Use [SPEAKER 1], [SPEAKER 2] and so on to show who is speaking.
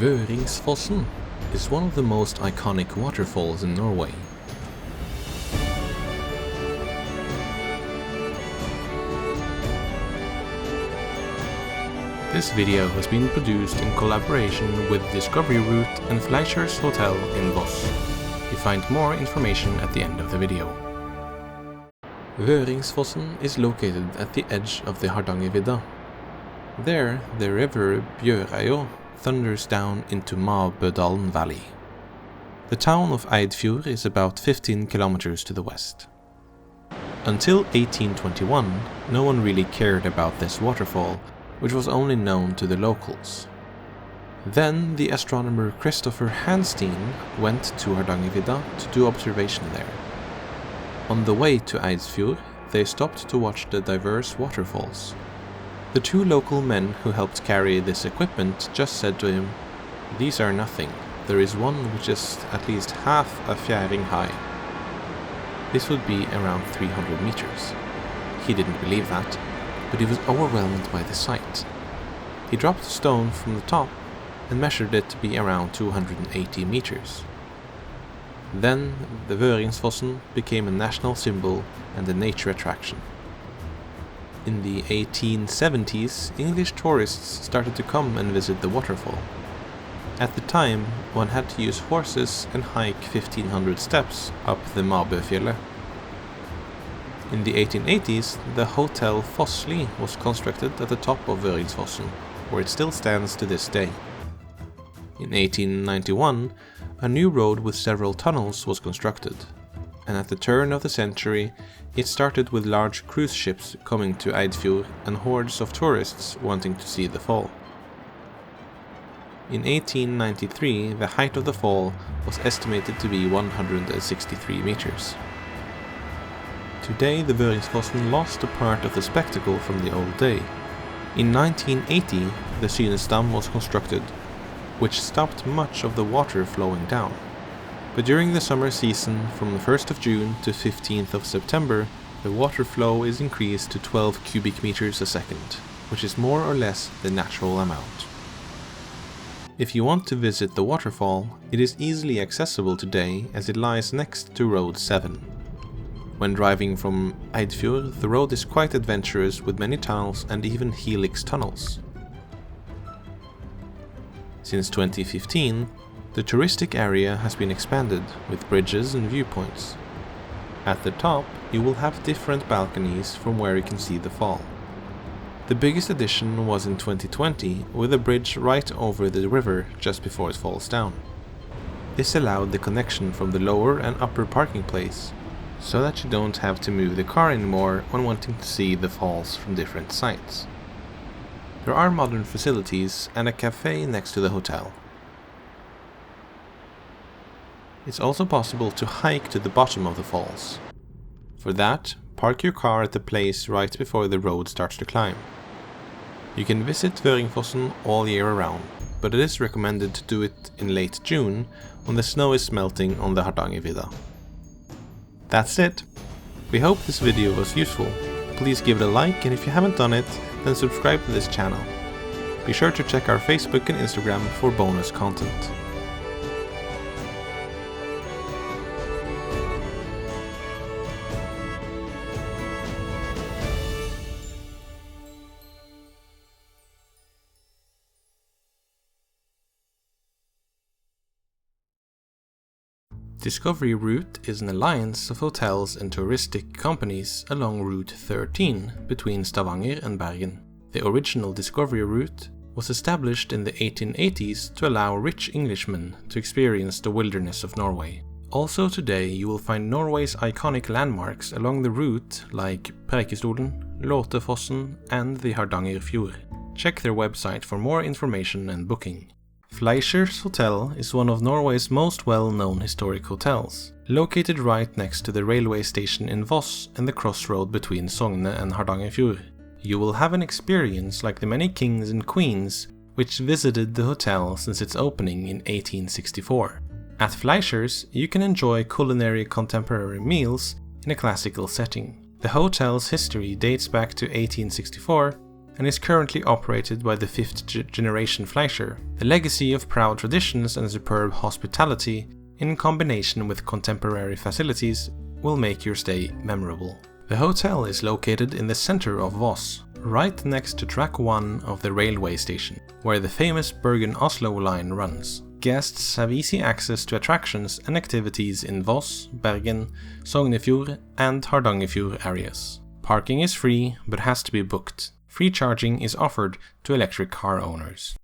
[SPEAKER 1] Vøringsfossen is one of the most iconic waterfalls in Norway. This video has been produced in collaboration with Discovery Route and Fleischers Hotel in Voss. You find more information at the end of the video. Vøringsfossen is located at the edge of the Hardanger. There, the river Bjørøya thunders down into Marbødalen Valley. The town of Eidfjord is about 15 kilometers to the west. Until 1821, no one really cared about this waterfall, which was only known to the locals. Then the astronomer Christopher Hansteen went to Hardangervidda to do observation there. On the way to Eidsfjord, they stopped to watch the diverse waterfalls. The two local men who helped carry this equipment just said to him, "These are nothing. There is one which is at least half a fjæring high." This would be around 300 meters. He didn't believe that, but he was overwhelmed by the sight. He dropped a stone from the top and measured it to be around 280 meters. Then the Vøringsfossen became a national symbol and a nature attraction. In the 1870s, English tourists started to come and visit the waterfall. At the time, one had to use horses and hike 1500 steps up the Marbøfjellet. In the 1880s, the Hotel Fossli was constructed at the top of Vøringsfossen, where it still stands to this day. In 1891, a new road with several tunnels was constructed, and at the turn of the century, it started with large cruise ships coming to Eidfjord and hordes of tourists wanting to see the fall. In 1893, the height of the fall was estimated to be 163 meters. Today, the Vøringsfossen lost a part of the spectacle from the old day. In 1980, the Synesdam was constructed, which stopped much of the water flowing down. But during the summer season, from the 1st of June to 15th of September, the water flow is increased to 12 cubic meters a second, which is more or less the natural amount. If you want to visit the waterfall, it is easily accessible today as it lies next to Road 7. When driving from Eidfjord, the road is quite adventurous with many tunnels and even helix tunnels. Since 2015, the touristic area has been expanded with bridges and viewpoints. At the top, you will have different balconies from where you can see the fall. The biggest addition was in 2020 with a bridge right over the river just before it falls down. This allowed the connection from the lower and upper parking place, so that you don't have to move the car anymore when wanting to see the falls from different sites. There are modern facilities and a cafe next to the hotel. It's also possible to hike to the bottom of the falls. For that, park your car at the place right before the road starts to climb. You can visit Vøringfossen all year around, but it is recommended to do it in late June when the snow is melting on the Hardangervidda. That's it! We hope this video was useful. Please give it a like, and if you haven't done it, then subscribe to this channel. Be sure to check our Facebook and Instagram for bonus content. Discovery Route is an alliance of hotels and touristic companies along Route 13 between Stavanger and Bergen. The original Discovery Route was established in the 1880s to allow rich Englishmen to experience the wilderness of Norway. Also today you will find Norway's iconic landmarks along the route like Preikestolen, Waterfall and the Hardangerfjord. Check their website for more information and booking. Fleischers Hotel is one of Norway's most well-known historic hotels, located right next to the railway station in Voss and the crossroad between Sogne and Hardangerfjord. You will have an experience like the many kings and queens which visited the hotel since its opening in 1864. At Fleischers, you can enjoy culinary contemporary meals in a classical setting. The hotel's history dates back to 1864, and is currently operated by the 5th generation Fleischer. The legacy of proud traditions and superb hospitality, in combination with contemporary facilities, will make your stay memorable. The hotel is located in the center of Voss, right next to track 1 of the railway station, where the famous Bergen-Oslo line runs. Guests have easy access to attractions and activities in Voss, Bergen, Sognefjord and Hardangerfjord areas. Parking is free, but has to be booked. Free charging is offered to electric car owners.